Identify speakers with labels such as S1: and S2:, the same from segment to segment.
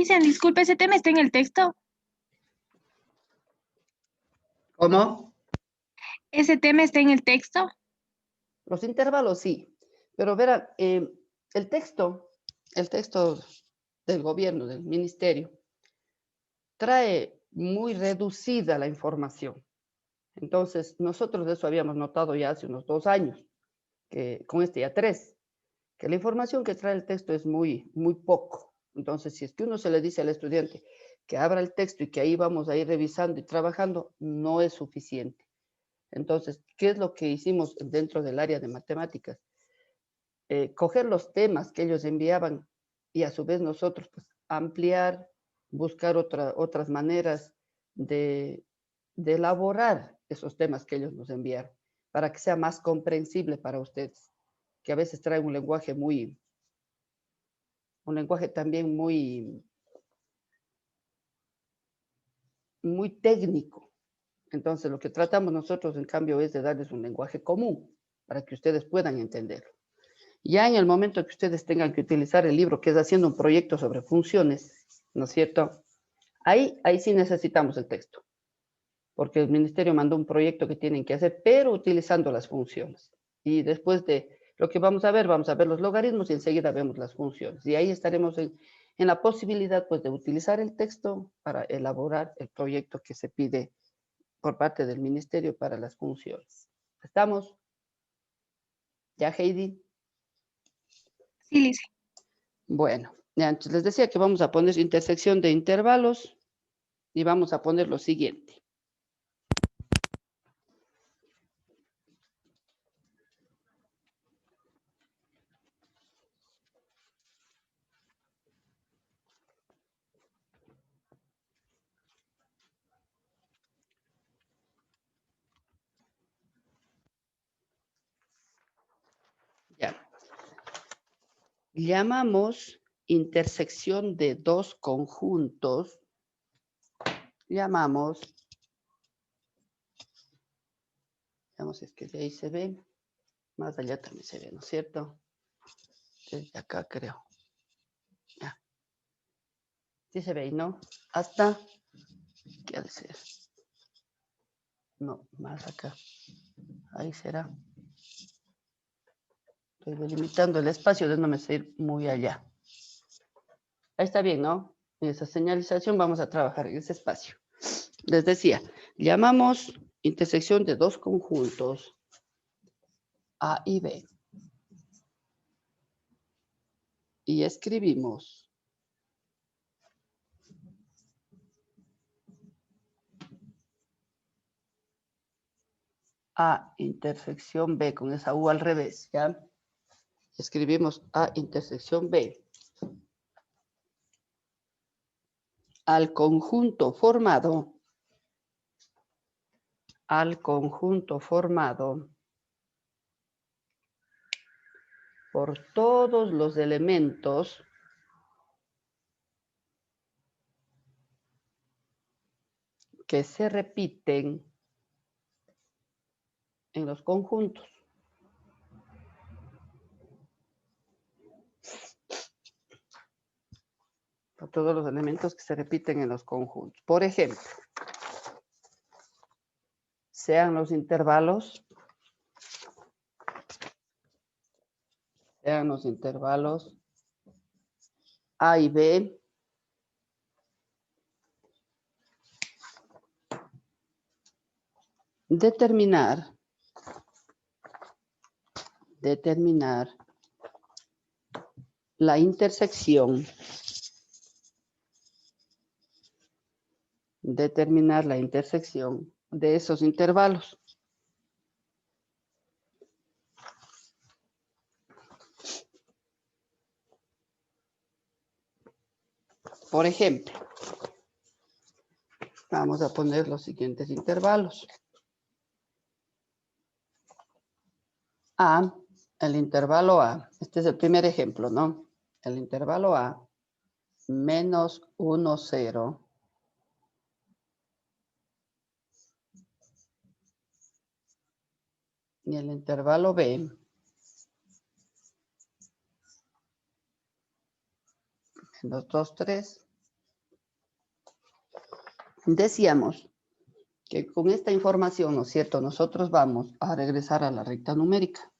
S1: Cristian, disculpe, ¿ese tema está en el texto?
S2: ¿Cómo?
S1: ¿Ese tema está en el texto?
S2: Los intervalos sí, pero verán, el texto del gobierno, del ministerio, trae muy reducida la información. Entonces, nosotros eso habíamos notado ya hace unos 2 años, que con este ya 3, que la información que trae el texto es muy poco. Entonces, si es que uno se le dice al estudiante que abra el texto y que ahí vamos a ir revisando y trabajando, no es suficiente. Entonces, ¿qué es lo que hicimos dentro del área de matemáticas? Coger los temas que ellos enviaban y a su vez nosotros pues, ampliar, buscar otras maneras de, de elaborar esos temas que ellos nos enviaron para que sea más comprensible para ustedes, que a veces trae un lenguaje también muy técnico. Entonces, lo que tratamos nosotros, en cambio, es de darles un lenguaje común para que ustedes puedan entenderlo. Ya en el momento que ustedes tengan que utilizar el libro, que es haciendo un proyecto sobre funciones, ¿no es cierto? Ahí sí necesitamos el texto, porque el ministerio mandó un proyecto que tienen que hacer, pero utilizando las funciones. Y después de lo que vamos a ver los logaritmos y enseguida vemos las funciones. Y ahí estaremos en la posibilidad, pues, de utilizar el texto para elaborar el proyecto que se pide por parte del ministerio para las funciones. ¿Estamos? ¿Ya, Heidi?
S1: Sí, Lice.
S2: Bueno, ya, entonces les decía que vamos a poner intersección de intervalos y vamos a poner lo siguiente. Ya. Llamamos intersección de dos conjuntos. Llamamos, veamos si es que de ahí se ve. Más allá también se ve, ¿no es cierto? Desde acá creo. Ya. Sí se ve ahí, ¿no? Hasta, ¿qué ha de ser? No, más acá. Ahí será. Estoy delimitando el espacio de no me ir muy allá. Ahí está bien, ¿no? En esa señalización vamos a trabajar en ese espacio. Les decía, llamamos intersección de dos conjuntos A y B. Y escribimos A intersección B con esa U al revés, ¿ya? Escribimos A intersección B. Al conjunto formado por todos los elementos que se repiten en los conjuntos. Por todos los elementos que se repiten en los conjuntos. Por ejemplo, sean los intervalos A y B, determinar la intersección de esos intervalos. Por ejemplo, vamos a poner los siguientes intervalos. El intervalo A, este es el primer ejemplo, ¿no? El intervalo A, menos 1, 0. Y el intervalo B, menos 2, 3. Decíamos que con esta información, ¿no es cierto?, nosotros vamos a regresar a la recta numérica.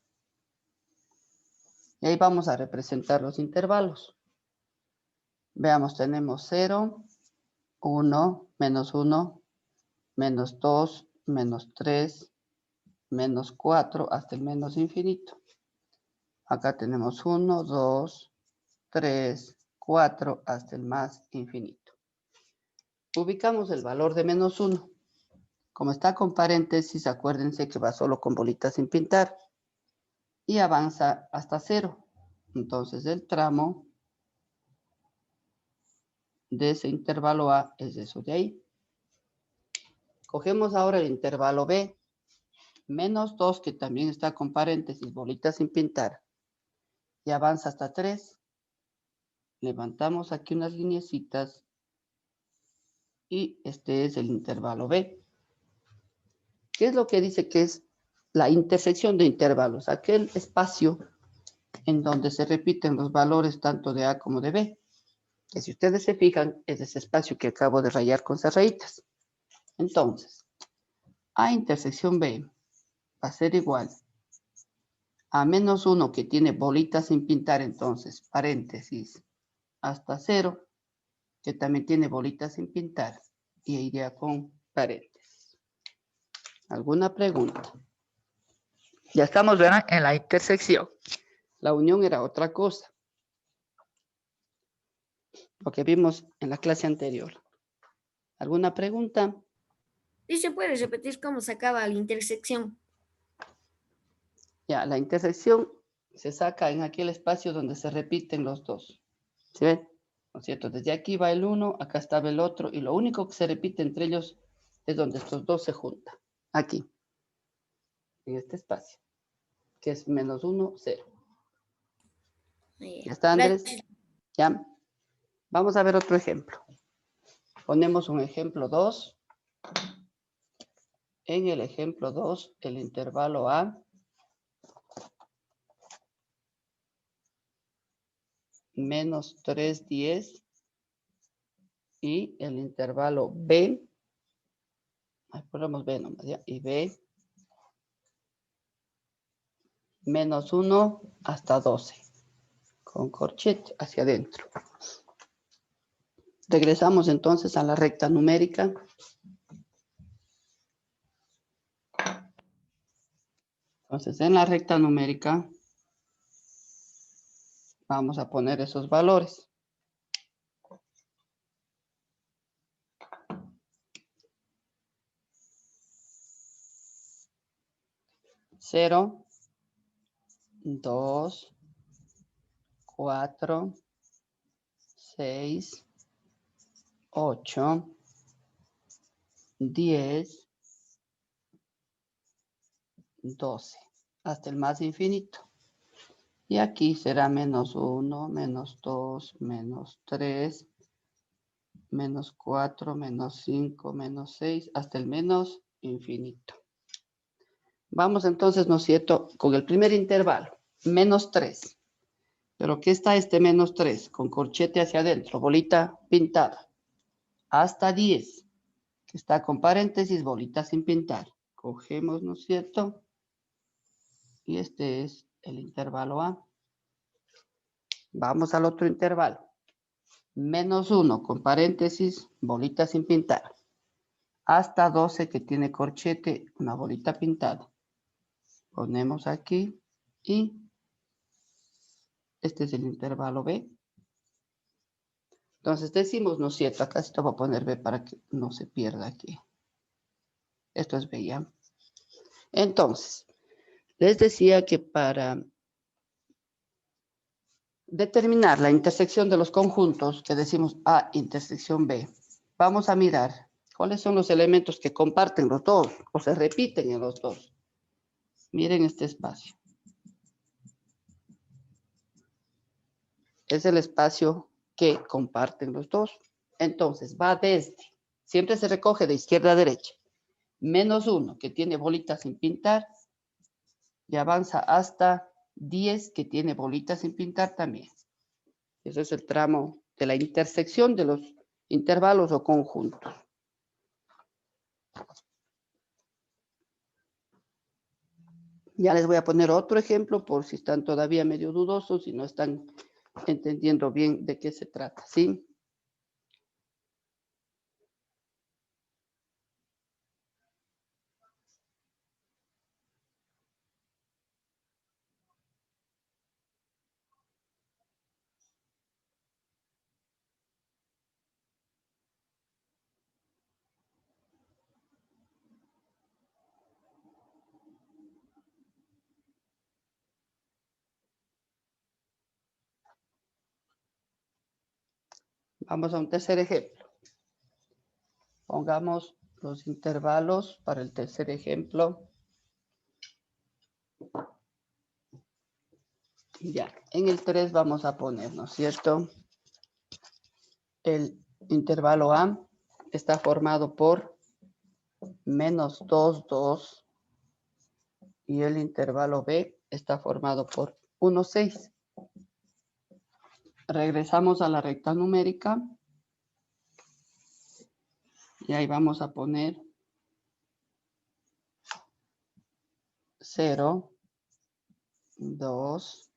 S2: Y ahí vamos a representar los intervalos. Veamos, tenemos 0, 1, menos 2, menos 3, menos 4, hasta el menos infinito. Acá tenemos 1, 2, 3, 4, hasta el más infinito. Ubicamos el valor de menos 1. Como está con paréntesis, acuérdense que va solo con bolitas sin pintar. Y avanza hasta 0. Entonces el tramo de ese intervalo A es eso de ahí. Cogemos ahora el intervalo B. Menos 2, que también está con paréntesis, bolitas sin pintar. Y avanza hasta 3. Levantamos aquí unas lineecitas. Y este es el intervalo B. ¿Qué es lo que dice que es la intersección de intervalos? Aquel espacio en donde se repiten los valores tanto de A como de B. Que si ustedes se fijan, es ese espacio que acabo de rayar con esas rayitas. Entonces, A intersección B va a ser igual a menos 1 que tiene bolitas sin pintar, entonces, paréntesis, hasta 0, que también tiene bolitas sin pintar, y iría con paréntesis. ¿Alguna pregunta? Ya estamos, ¿verdad?, en la intersección. La unión era otra cosa. Lo que vimos en la clase anterior. ¿Alguna pregunta?
S3: ¿Y se puede repetir cómo se acaba la intersección?
S2: Ya, la intersección se saca en aquel espacio donde se repiten los dos. ¿Sí ven? ¿No es cierto? Desde aquí va el uno, acá estaba el otro, y lo único que se repite entre ellos es donde estos dos se juntan. Aquí. En este espacio. Que es menos 1, 0. ¿Ya está, Andrés?
S3: Gracias.
S2: Ya. Vamos a ver otro ejemplo. Ponemos un ejemplo 2. En el ejemplo 2, el intervalo A menos 3, 10 y el intervalo B, ponemos B nomás, ¿ya? Y B menos 1 hasta 12, con corchete hacia adentro. Regresamos entonces a la recta numérica. Entonces, en la recta numérica vamos a poner esos valores. Cero, 2, 4, 6, 8, 10, 12, hasta el más infinito. Y aquí será menos 1, menos 2, menos 3, menos 4, menos 5, menos 6, hasta el menos infinito. Vamos entonces, ¿no es cierto?, con el primer intervalo, menos 3. ¿Pero qué está este menos 3? Con corchete hacia adentro, bolita pintada. Hasta 10, que está con paréntesis, bolita sin pintar. Cogemos, ¿no es cierto? Y este es el intervalo A. Vamos al otro intervalo. Menos 1 con paréntesis, bolita sin pintar. Hasta 12 que tiene corchete, una bolita pintada. Ponemos aquí y este es el intervalo B. Entonces decimos, ¿no es cierto? Acá esto voy a poner B para que no se pierda aquí. Esto es B, ¿ya? Entonces, les decía que para determinar la intersección de los conjuntos, que decimos A intersección B, vamos a mirar cuáles son los elementos que comparten los dos o se repiten en los dos. Miren este espacio. Es el espacio que comparten los dos. Entonces, va desde, siempre se recoge de izquierda a derecha, menos 1, que tiene bolitas sin pintar, y avanza hasta 10, que tiene bolitas sin pintar también. Ese es el tramo de la intersección de los intervalos o conjuntos. Ya les voy a poner otro ejemplo por si están todavía medio dudosos y no están entendiendo bien de qué se trata, ¿sí? Vamos a un tercer ejemplo. Pongamos los intervalos para el tercer ejemplo. Ya, en el 3 vamos a poner, ¿no es cierto? El intervalo A está formado por -2, 2. Y el intervalo B está formado por 1, 6. Regresamos a la recta numérica. Y ahí vamos a poner 0, 2,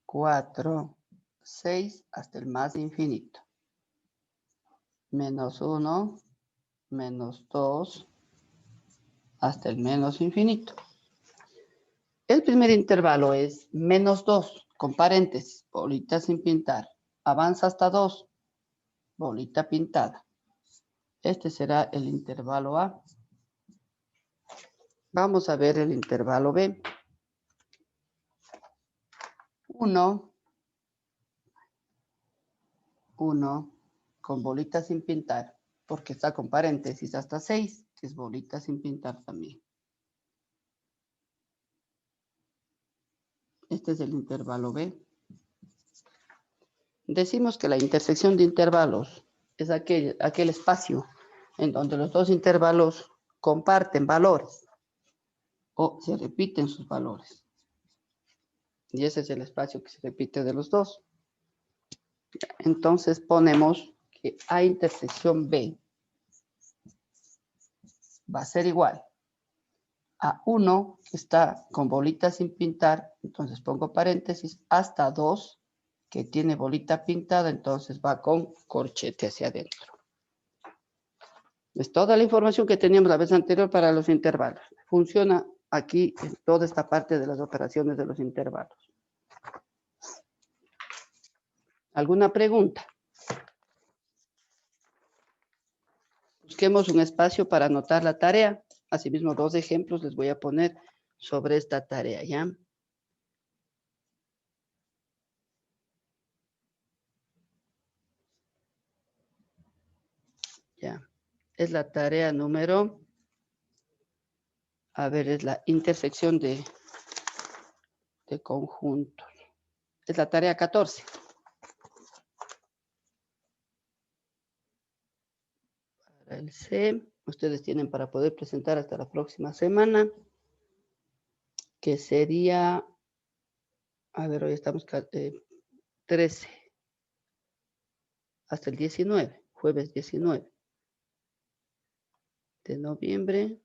S2: 4, 6 hasta el más infinito. -1, -2 hasta el menos infinito. El primer intervalo es -2 con paréntesis, bolita sin pintar. Avanza hasta 2, bolita pintada. Este será el intervalo A. Vamos a ver el intervalo B. 1, 1 con bolita sin pintar, porque está con paréntesis hasta 6, que es bolita sin pintar también. Este es el intervalo B. Decimos que la intersección de intervalos es aquel espacio en donde los dos intervalos comparten valores o se repiten sus valores. Y ese es el espacio que se repite de los dos. Entonces ponemos que A intersección B va a ser igual a 1, que está con bolita sin pintar, entonces pongo paréntesis, hasta 2, que tiene bolita pintada, entonces va con corchete hacia adentro. Es toda la información que teníamos la vez anterior para los intervalos. Funciona aquí en toda esta parte de las operaciones de los intervalos. ¿Alguna pregunta? Busquemos un espacio para anotar la tarea. Asimismo, 2 ejemplos les voy a poner sobre esta tarea, ¿ya? Ya. Es la tarea número... A ver, es la intersección de conjuntos. Es la tarea 14. Para el C, ustedes tienen para poder presentar hasta la próxima semana, que sería, a ver, hoy estamos 13, hasta el 19, jueves 19 de noviembre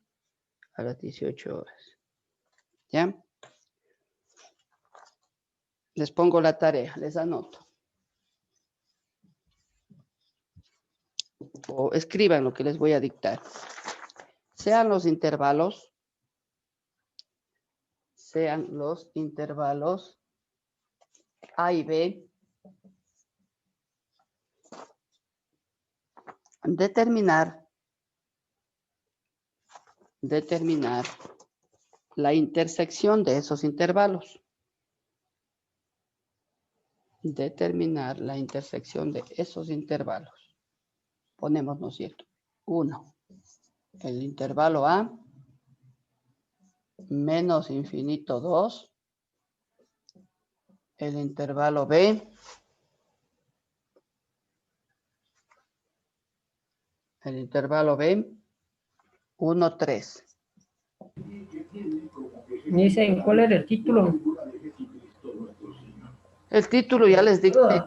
S2: a las 18 horas. ¿Ya? Les pongo la tarea, les anoto. O escriban lo que les voy a dictar. Sean los intervalos A y B, determinar la intersección de esos intervalos. Determinar la intersección de esos intervalos. Ponemos, ¿no es cierto? 1. El intervalo A, menos infinito 2. El intervalo B, el intervalo B, 1, 3.
S4: Dicen, ¿cuál era el título?
S2: El título ya les dicté.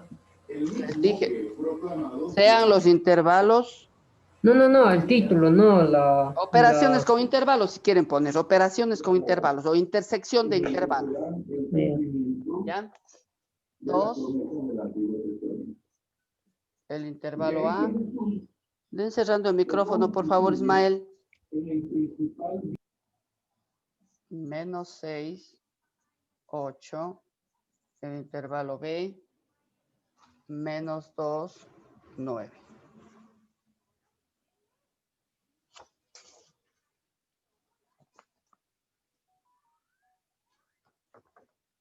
S2: Les dije, sean los intervalos
S4: No, el título, no
S2: Operaciones con intervalos, si quieren poner. Operaciones con intervalos o intersección de intervalos. ¿Ya? 2. El intervalo A. Den cerrando el micrófono, por favor, Ismael. Menos 6, 8. El intervalo B. Menos 2, 9.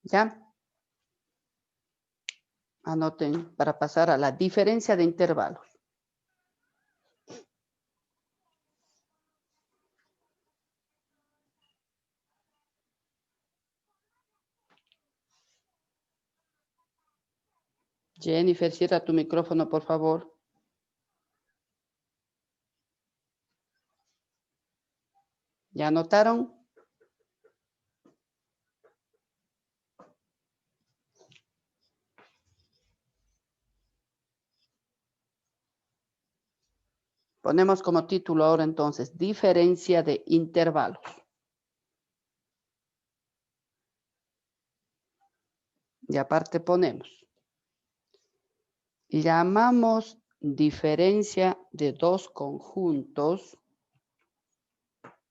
S2: ¿Ya? Anoten para pasar a la diferencia de intervalos. Jennifer, cierra tu micrófono, por favor. ¿Ya anotaron? Ponemos como título ahora entonces, diferencia de intervalos. Y aparte ponemos, llamamos diferencia de dos conjuntos.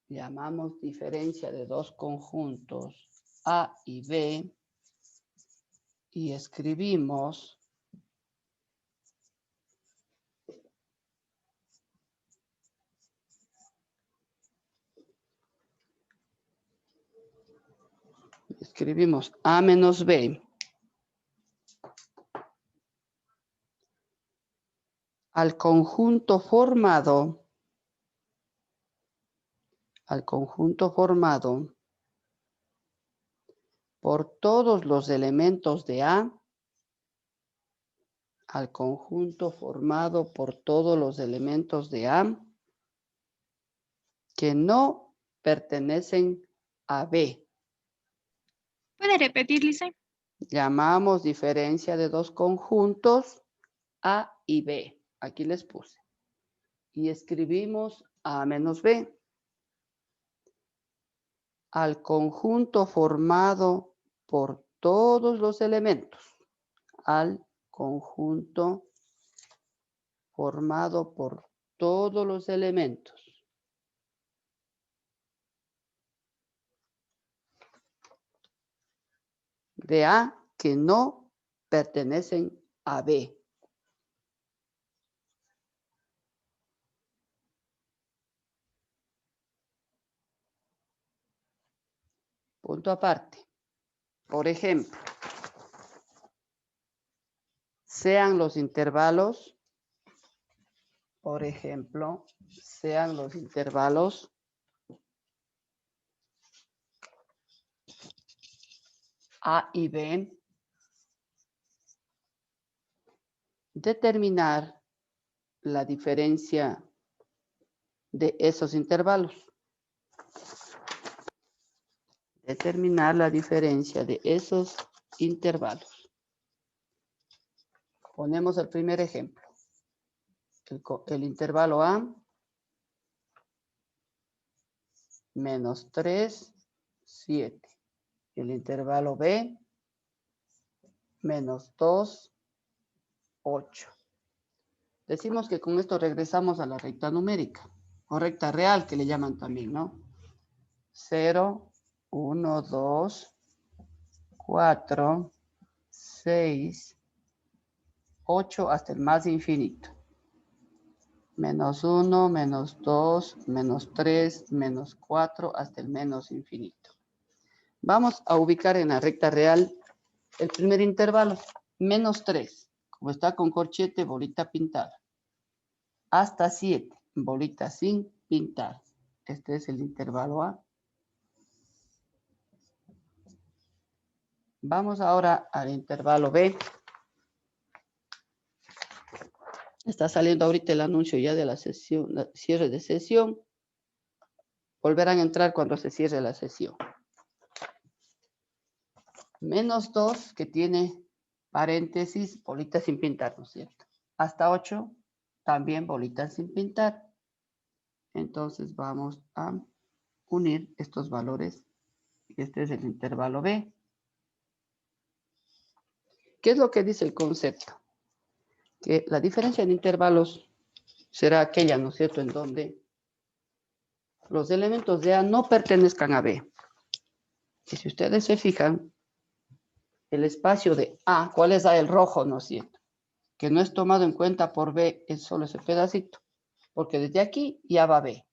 S2: Llamamos diferencia de dos conjuntos A y B. Y escribimos A menos B al conjunto formado por todos los elementos de A, al conjunto formado por todos los elementos de A que no pertenecen a B.
S1: ¿Puede repetir, Lisa?
S2: Llamamos diferencia de dos conjuntos A y B. Aquí les puse. Y escribimos A menos B al conjunto formado por todos los elementos. Al conjunto formado por todos los elementos de A que no pertenecen a B. Punto aparte. Por ejemplo, sean los intervalos, A y B, determinar la diferencia de esos intervalos. Determinar la diferencia de esos intervalos. Ponemos el primer ejemplo. El intervalo A, menos 3, 7. El intervalo B, menos 2, 8. Decimos que con esto regresamos a la recta numérica, o recta real que le llaman también, ¿no? 0, 1, 2, 4, 6, 8 hasta el más infinito. Menos 1, menos 2, menos 3, menos 4 hasta el menos infinito. Vamos a ubicar en la recta real el primer intervalo, menos 3. Como está con corchete, bolita pintada. Hasta 7, bolita sin pintar. Este es el intervalo A. Vamos ahora al intervalo B. Está saliendo ahorita el anuncio ya de la sesión, cierre de sesión. Volverán a entrar cuando se cierre la sesión. Menos 2 que tiene paréntesis, bolita sin pintar, ¿no es cierto? Hasta 8, también bolita sin pintar. Entonces vamos a unir estos valores. Este es el intervalo B. ¿Qué es lo que dice el concepto? Que la diferencia en intervalos será aquella, ¿no es cierto?, en donde los elementos de A no pertenezcan a B. Y si ustedes se fijan, el espacio de A, ¿cuál es A? El rojo, ¿no es cierto? Que no es tomado en cuenta por B, es solo ese pedacito. Porque desde aquí ya va B,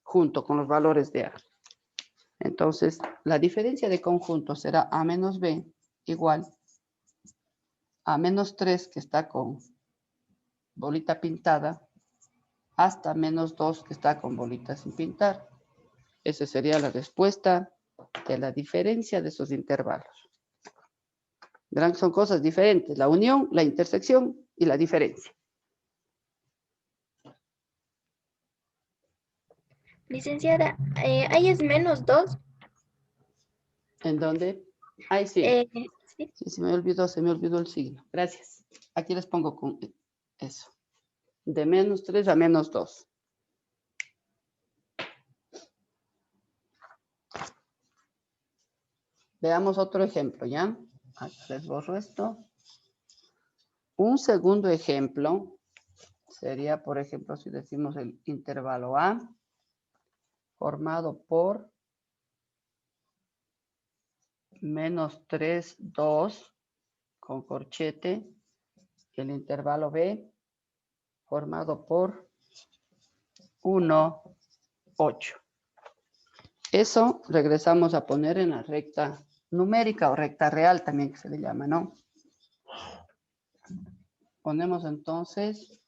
S2: junto con los valores de A. Entonces, la diferencia de conjunto será A menos B igual a menos 3, que está con bolita pintada, hasta menos 2, que está con bolita sin pintar. Esa sería la respuesta de la diferencia de esos intervalos. Verán que son cosas diferentes. La unión, la intersección y la diferencia.
S1: Licenciada, ahí es menos 2.
S2: ¿En dónde? Ahí sí.
S1: Sí.
S2: Sí, se me olvidó el signo. Gracias. Aquí les pongo con eso. De menos 3 a menos 2. Veamos otro ejemplo, ¿ya? Aquí les borro esto. Un segundo ejemplo sería, por ejemplo, si decimos el intervalo A, formado por menos 3, 2, con corchete, y el intervalo B, formado por 1, 8. Eso regresamos a poner en la recta numérica o recta real también que se le llama, ¿no? Ponemos entonces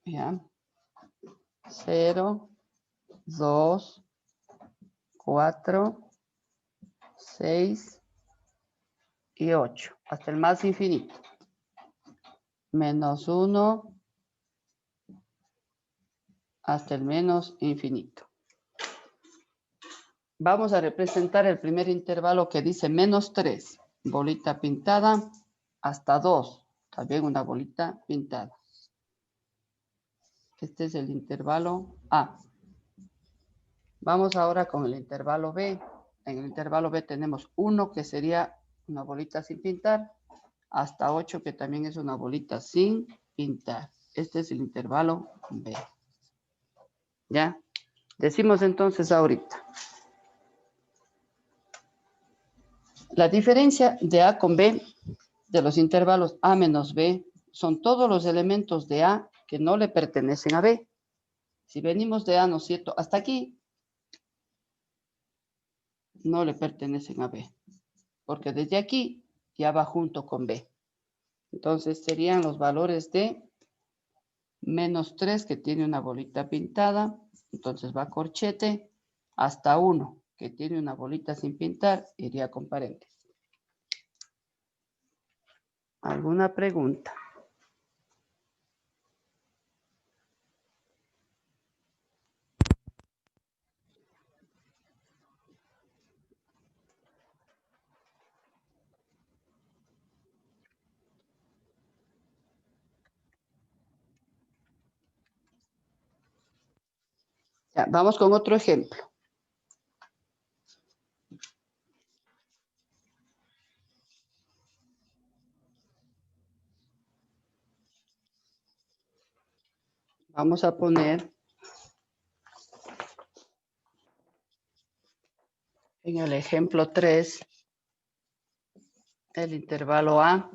S2: ya 0, 2, 4, 6 y 8 hasta el más infinito. Menos 1 hasta el menos infinito. Vamos a representar el primer intervalo que dice menos 3, bolita pintada, hasta 2, también una bolita pintada. Este es el intervalo A. Vamos ahora con el intervalo B. En el intervalo B tenemos 1 que sería una bolita sin pintar, hasta 8 que también es una bolita sin pintar. Este es el intervalo B. ¿Ya? Decimos entonces ahorita. La diferencia de A con B, de los intervalos A menos B, son todos los elementos de A que no le pertenecen a B. Si venimos de A, ¿no es cierto?, hasta aquí, no le pertenecen a B. Porque desde aquí ya va junto con B. Entonces serían los valores de menos 3, que tiene una bolita pintada, entonces va corchete, hasta 1, que tiene una bolita sin pintar, iría con paréntesis. ¿Alguna pregunta? Ya, vamos con otro ejemplo. Vamos a poner en el ejemplo 3 el intervalo A,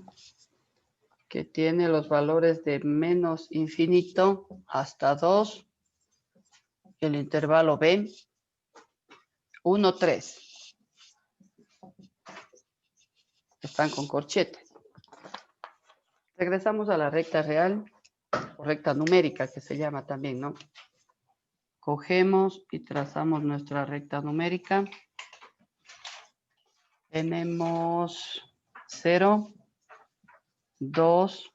S2: que tiene los valores de menos infinito hasta 2. El intervalo B, 1, 3. Están con corchete. Regresamos a la recta real, o recta numérica, que se llama también, ¿no? Cogemos y trazamos nuestra recta numérica. Tenemos 0, 2,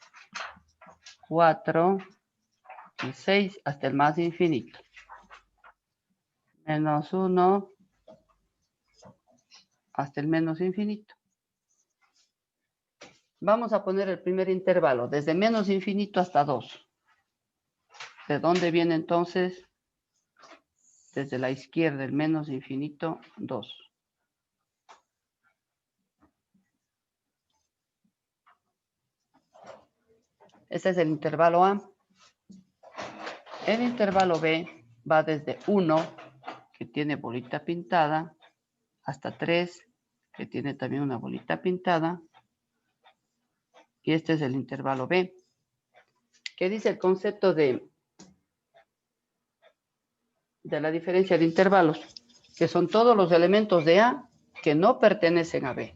S2: 4 y 6 hasta el más infinito. Menos 1 hasta el menos infinito. Vamos a poner el primer intervalo, desde menos infinito hasta 2. ¿De dónde viene entonces? Desde la izquierda, el menos infinito, 2. Ese es el intervalo A. El intervalo B va desde 1, que tiene bolita pintada, hasta 3, que tiene también una bolita pintada. Y este es el intervalo B. ¿Qué dice el concepto de la diferencia de intervalos? Que son todos los elementos de A que no pertenecen a B.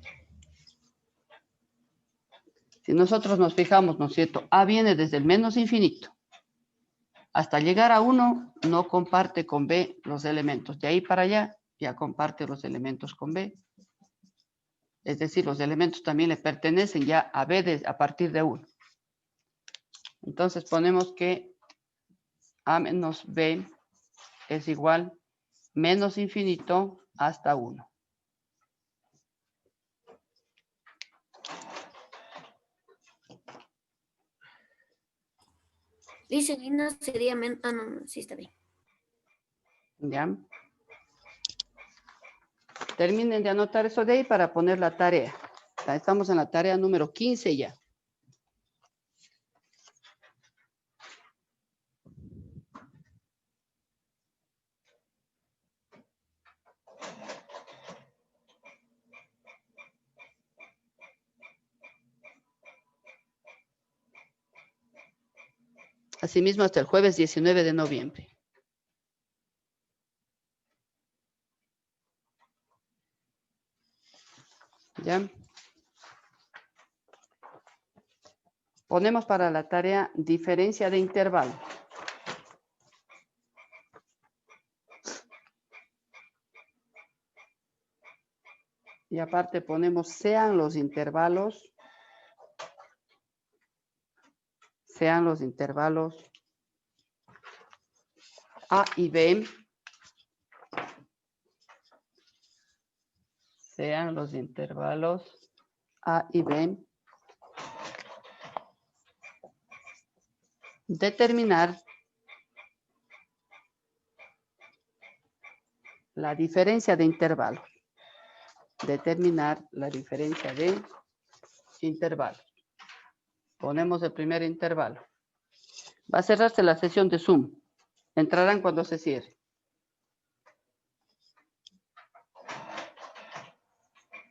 S2: Si nosotros nos fijamos, ¿no es cierto? A viene desde el menos infinito. Hasta llegar a 1, no comparte con B los elementos. De ahí para allá, ya comparte los elementos con B. Es decir, los elementos también le pertenecen ya a B a partir de 1. Entonces ponemos que A menos B es igual menos infinito hasta 1.
S3: Dice, y no sería menos. Ah, no, no, sí está bien.
S2: ¿Ya? Terminen de anotar eso de ahí para poner la tarea. Ya estamos en la tarea número 15 ya. Asimismo, hasta el jueves 19 de noviembre. ¿Ya? Ponemos para la tarea diferencia de intervalo. Y aparte ponemos sean los intervalos A y B. Sean los intervalos A y B. Determinar la diferencia de intervalos. Determinar la diferencia de intervalos. Ponemos el primer intervalo. Va a cerrarse la sesión de Zoom. Entrarán cuando se cierre.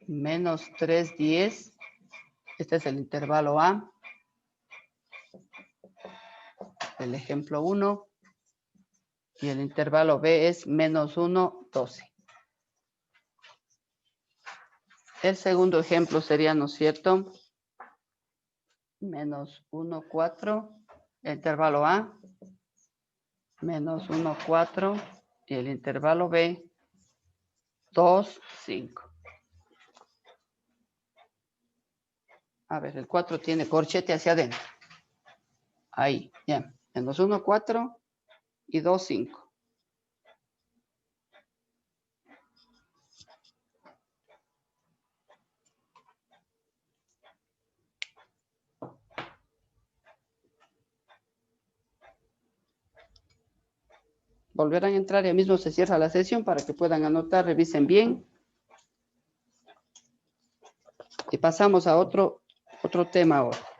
S2: Menos 3,10. Este es el intervalo A. El ejemplo 1. Y el intervalo B es menos 1,12. El segundo ejemplo sería, ¿no es cierto? Menos 1,4. El intervalo A. Menos 1,4. Y el intervalo B. 2,5. A ver, el 4 tiene corchete hacia adentro. Ahí, ya. Menos 1,4 y 2,5. Volverán a entrar y ya mismo se cierra la sesión para que puedan anotar, revisen bien. Y pasamos a otro tema ahora.